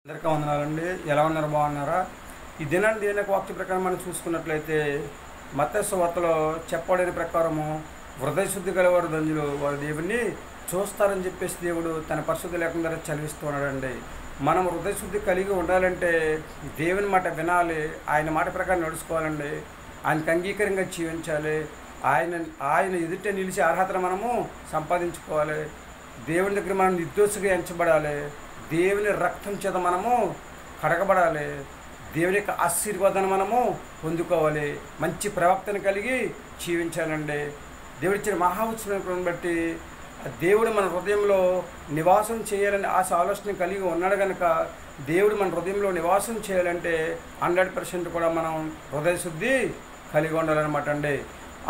అందరికీ వందనాలండి. ఎలా ఉన్నారు? బాగున్నారా? ఈ దినాన్ని దేవుని యొక్క వాక్య ప్రకారం మనం చూసుకున్నట్లయితే మత్తయి సువార్తలో చెప్పబడిన ప్రకారము హృదయ శుద్ధి గలవారు ధన్యులు, వారు దేవుణ్ణి చూస్తారని చెప్పేసి దేవుడు తన పరిశుద్ధ లేఖనం ద్వారా చదివిస్తూ ఉన్నాడండి. మనం హృదయ శుద్ధి కలిగి ఉండాలంటే దేవుని మాట వినాలి, ఆయన మాట ప్రకారం నడుచుకోవాలండి, ఆయనకు అంగీకారంగా జీవించాలి, ఆయన ఎదుట నిలిచే అర్హతను మనము సంపాదించుకోవాలి, దేవుని దగ్గర మనం నిర్దోషిగా ఎంచబడాలి, దేవుని రక్తం చేత మనము కడగబడాలి, దేవుని యొక్క ఆశీర్వాదాన్ని మనము పొందుకోవాలి, మంచి ప్రవక్తను కలిగి జీవించాలండి. దేవుడిచ్చిన మహా ఉత్సవం బట్టి దేవుడు మన హృదయంలో నివాసం చేయాలని ఆలోచన కలిగి ఉన్నాడు కనుక దేవుడు మన హృదయంలో నివాసం చేయాలంటే 100% కూడా మనం హృదయ శుద్ధి కలిగి ఉండాలన్నమాట అండి.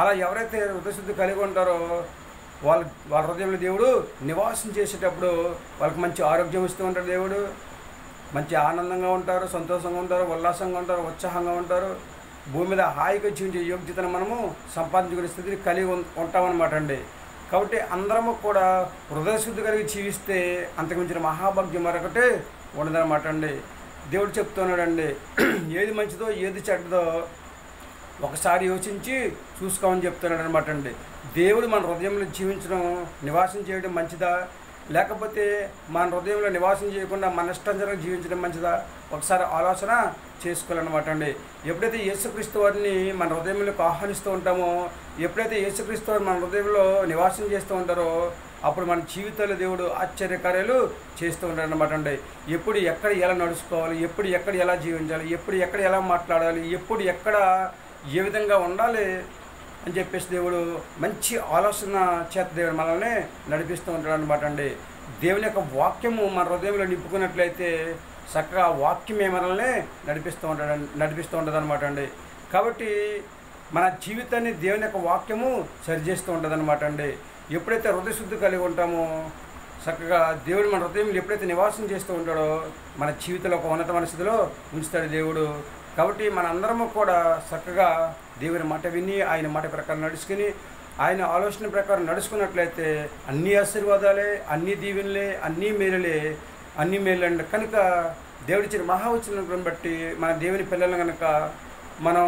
అలా ఎవరైతే హృదయ శుద్ధి కలిగి ఉంటారో వాళ్ళ హృదయంలో దేవుడు నివాసం చేసేటప్పుడు వాళ్ళకి మంచి ఆరోగ్యం ఇస్తూ ఉంటాడు, దేవుడు మంచి ఆనందంగా ఉంటారు, సంతోషంగా ఉంటారు, ఉల్లాసంగా ఉంటారు, ఉత్సాహంగా ఉంటారు, భూమి మీద హాయిగా జీవించే యోగ్యతను మనము సంపాదించుకునే స్థితిని కలిగి ఉంటామన్నమాట అండి. కాబట్టి అందరము కూడా హృదయ శుద్ధి కలిగి జీవిస్తే అంతకుమించిన మహాభాగ్యం మరొకటి ఉండదన్నమాట అండి. దేవుడు చెప్తున్నాడండి, ఏది మంచిదో ఏది చెడ్డదో ఒకసారి యోచించి చూసుకోమని చెప్తున్నాడు అనమాట అండి. దేవుడు మన హృదయంలో జీవించడం, నివాసం చేయడం మంచిదా, లేకపోతే మన హృదయంలో నివాసం చేయకుండా మన ఇష్టానుసారంగా జీవించడం మంచిదా, ఒకసారి ఆలోచన చేసుకోవాలన్నమాట అండి. ఎప్పుడైతే యేసుక్రీస్తు వారిని మన హృదయంలోకి ఆహ్వానిస్తూ ఉంటామో, ఎప్పుడైతే యేసుక్రీస్తు వారిని మన హృదయంలో నివాసం చేస్తూ ఉంటారో అప్పుడు మన జీవితాల్లో దేవుడు ఆశ్చర్యకార్యాలు చేస్తూ ఉంటాడు అనమాట అండి. ఎప్పుడు ఎక్కడ ఎలా నడుచుకోవాలి, ఎప్పుడు ఎక్కడ ఎలా జీవించాలి, ఎప్పుడు ఎక్కడ ఎలా మాట్లాడాలి, ఎప్పుడు ఎక్కడ ఏ విధంగా ఉండాలి అని చెప్పేసి దేవుడు మంచి ఆలోచన చేత దేవుడు మనల్ని నడిపిస్తూ ఉంటాడు అనమాట అండి. దేవుని యొక్క వాక్యము మన హృదయంలో నింపుకున్నట్లయితే చక్కగా వాక్యమే మనల్ని నడిపిస్తూ ఉంటుంది అనమాట అండి. కాబట్టి మన జీవితాన్ని దేవుని యొక్క వాక్యము సరిచేస్తూ ఉంటుంది అనమాట అండి. ఎప్పుడైతే హృదయ శుద్ధి కలిగి ఉంటామో చక్కగా దేవుడు మన హృదయంలో ఎప్పుడైతే నివాసం చేస్తూ ఉంటాడో మన జీవితంలో ఒక ఉన్నతమైన స్థితిలో ఉంచుతాడు దేవుడు. కాబట్టి మనందరము కూడా చక్కగా దేవుని మాట విని ఆయన మాట ప్రకారం నడుచుకుని ఆయన ఆలోచన ప్రకారం నడుచుకున్నట్లయితే అన్ని ఆశీర్వాదాలే, అన్ని దీవెనలే, అన్నీ మేలండి. కనుక దేవుడిచ్చిన మహావచనం బట్టి మన దేవుని పిల్లలను కనుక మనం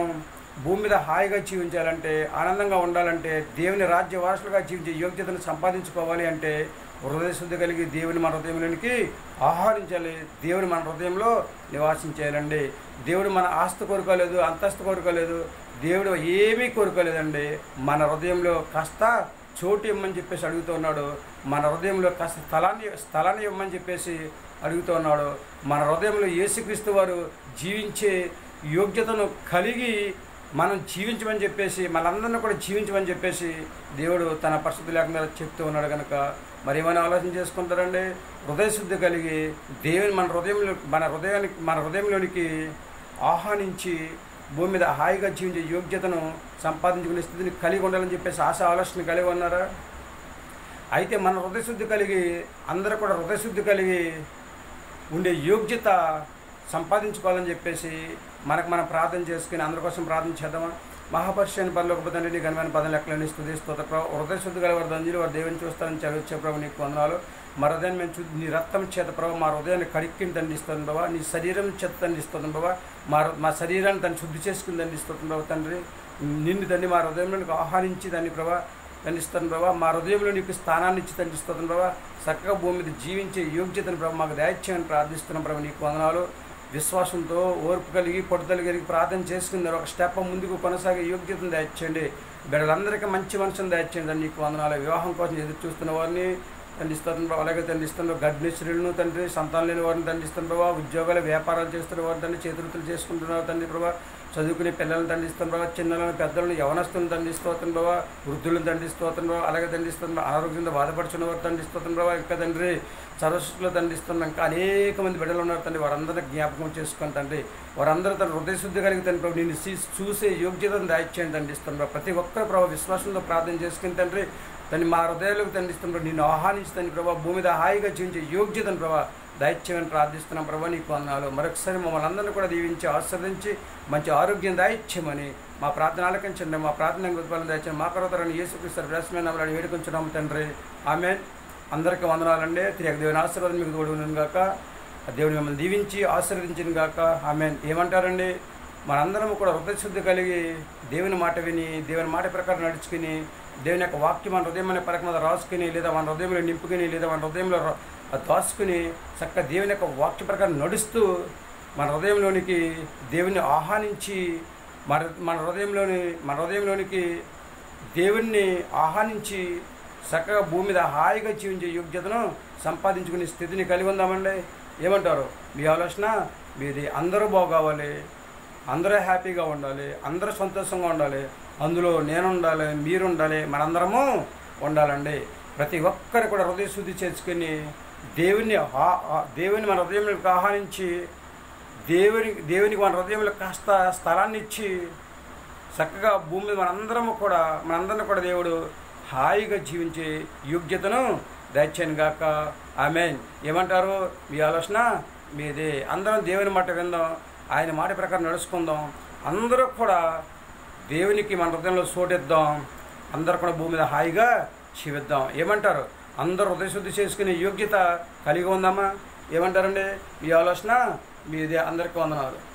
భూమి మీద హాయిగా జీవించాలంటే, ఆనందంగా ఉండాలంటే, దేవుని రాజ్య వారసులుగా జీవించే యోగ్యతను సంపాదించుకోవాలి అంటే హృదయ శుద్ధి కలిగి దేవుని మన హృదయంలోనికి ఆహ్వానించాలి, దేవుని మన హృదయంలో నివాసం చేయాలండి. దేవుడు మన ఆస్తి కోరుకోలేదు, అంతస్తు కోరుకోలేదు, దేవుడు ఏమీ కోరుకోలేదండి. మన హృదయంలో కాస్త చోటు ఇవ్వమని చెప్పేసి అడుగుతూ ఉన్నాడు, మన హృదయంలో కాస్త స్థలాన్ని ఇవ్వమని చెప్పేసి అడుగుతూ ఉన్నాడు. మన హృదయంలో యేసుక్రీస్తు వారు జీవించే యోగ్యతను కలిగి మనం జీవించమని చెప్పేసి, మనందరినీ కూడా జీవించమని చెప్పేసి దేవుడు తన పరిశుద్ధ లేఖనంలో చెప్తూ ఉన్నాడు కనుక మరి ఏమైనా ఆలోచన చేసుకుంటారండి. హృదయ శుద్ధి కలిగి దేవుని మన హృదయంలోనికి ఆహ్వానించి భూమి మీద హాయిగా జీవించే యోగ్యతను సంపాదించుకునే స్థితిని కలిగి ఉండాలని చెప్పేసి ఆలోచన కలిగి ఉన్నారా? అయితే మన హృదయ శుద్ధి కలిగి అందరూ కూడా హృదయ శుద్ధి కలిగి ఉండే యోగ్యత సంపాదించుకోవాలని చెప్పేసి మనం ప్రార్థన చేసుకుని అందరి కోసం ప్రార్థన చేద్దామా? మహాపరిషని పరలోక తండ్రి, నీ ఘనమైన పదం లెక్కలని స్తుతి స్తోత్ర ప్రభు. హృదయ శుద్ధి గల వారు ధన్యులు, వారు దేవుని చూస్తారని చదివచ్చే ప్రభు నీకు వందనాలు. మా హృదయాన్ని మేము నీ రక్తం చేత ప్రభు మా హృదయాన్ని కడిక్కిని తండ్రిస్తుంది బాబా, నీ శరీరం చేత తండ్రిస్తుంది బాబా, మా శరీరాన్ని తను శుద్ధి చేసుకుని తండ్రిస్తుంది ప్రభు. తండ్రి నిన్ను తండ్రి మా హృదయంలో ఆహ్వానించి దాన్ని ప్రభా తండ్రిస్తాను ప్రభా, మా హృదయంలో నీకు స్థానాన్ని ఇచ్చి తండ్రిస్తుంది ప్రభా, చక్కగా భూమి మీద జీవించే యోగ్యతను ప్రభు మాకు దయచేయని ప్రార్థిస్తున్నాం ప్రభు నీకు వందనాలు. విశ్వాసంతో ఓర్పు కలిగి పట్టుదల కలిగి ప్రార్థన చేసుకున్నారు, ఒక స్టెప్ ముందుకు కొనసాగే యోగ్యతను దయచేయండి. బిడ్డలందరికీ మంచి మనసును దయచేయండి నీకు వందనాలు. వివాహం కోసం ఎదురు చూస్తున్న వారిని తండ్రిస్తాను ప్రభావ, అలాగే తండ్రిస్తున్న గర్భిణీ స్త్రీలను తండ్రి, సంతానం లేని వారిని తండ్రిస్తున్న ప్రభావ, ఉద్యోగాలు వ్యాపారాలు చేస్తున్న వారిని తండ్రి, చేతులు చేసుకుంటున్నారు తండ్రి ప్రభావ, చదువుకునే పిల్లలను తండ్రిస్తున్న ప్రభావ, చిన్నలను పెద్దలను యవనస్తులను తండ్రిస్తోతున్న ప్రభావ, వృద్ధులను తండ్రిస్తోతున్న ప్రభావ, అలాగే తండ్రిస్తున్న అనారోగ్యంతో బాధపడుచున్న వారు తండ్రిస్తోతున్న ప్రభావ, ఇంకా తండ్రి సర్వశక్తిలో తండ్రిస్తున్న ఇంకా అనేక మంది బిడ్డలు ఉన్నారు తండ్రి, వారందరినీ జ్ఞాపకం చేసుకొని తండ్రి, వారందరూ తన హృదయ శుద్ధి కలిగి తండ్రి ప్రభు నిన్ను చూసే యోగ్యతను దయచేయండి తండ్రిస్తున్న ప్రభావ. ప్రతి ఒక్కరు ప్రభావ విశ్వాసంతో ప్రార్థన చేసుకుని తండ్రి మా హృదయాలకు తండ్రిస్తున్న నిన్ను ఆహ్వానిస్తుంది ప్రభావ, భూమి మీద హాయిగా జీవించే యోగ్యతను ప్రభావ దయచేయమని ప్రార్థిస్తున్నాం ప్రభావ నీకు వందనాలు. మరొకసారి మమ్మల్ని అందరినీ కూడా దీవించి ఆశీర్వదించి మంచి ఆరోగ్యం దయచేయమని మా ప్రార్థన ఆలకించండి. మా ప్రార్థన ఉత్పత్తులను దయచేయండి. మా కరోతరని యేసుక్రీస్తు శ్రేష్టమైన వేడుకొంచున్నాము తండ్రి. ఆమేన్. అందరికీ వందనాలండి. తిరిగి దేవుని ఆశీర్వాదం మీకు తోడును గాక. దేవుడు మిమ్మల్ని దీవించి ఆశీర్వదించిన గాక. ఆమేన్. ఏమంటారండి? మనందరం కూడా హృదయశుద్ధి కలిగి దేవుని మాట విని, దేవుని మాట ప్రకారం నడుచుకుని, దేవుని యొక్క వాక్యం మన హృదయం అనే పరక మీద రాసుకుని, లేదా మన హృదయంలో నింపుకుని, లేదా మన హృదయంలో దాచుకుని చక్కగా దేవుని యొక్క వాక్య ప్రకారం నడుస్తూ మన హృదయంలోనికి దేవుని ఆహ్వానించి, మన హృదయంలోనికి దేవుణ్ణి ఆహ్వానించి చక్కగా భూమి మీద హాయిగా జీవించే యోగ్యతను సంపాదించుకునే స్థితిని కలిగి ఉందామండి. ఏమంటారు? మీ ఆలోచన మీది. అందరూ బాగోవాలి, అందరూ హ్యాపీగా ఉండాలి, అందరూ సంతోషంగా ఉండాలి, అందులో నేను ఉండాలి, మీరు ఉండాలి, మనందరము ఉండాలండి. ప్రతి ఒక్కరు కూడా హృదయ శుద్ధి చేసుకుని దేవుని మన హృదయంలోకి ఆహ్వానించి, దేవునికి మన హృదయంలో కాస్త స్థలాన్ని ఇచ్చి చక్కగా భూమి మీద మనందరిని కూడా దేవుడు హాయిగా జీవించే యోగ్యతను దయచేయను గాక. ఆమేన్. ఏమంటారు? మీ ఆలోచన మీదే. అందరం దేవుని మాట విందాం, ఆయన మాట ప్రకారం నడుచుకుందాం, అందరూ కూడా దేవునికి మన హృదయంలో చోటిద్దాం, అందరూ కూడా భూమి మీద హాయిగా జీవిద్దాం. ఏమంటారు? అందరూ హృదయశుద్ధి చేసుకునే యోగ్యత కలిగి ఉందామా? ఏమంటారండి? మీ ఆలోచన మీదే. అందరికీ వందనాలు.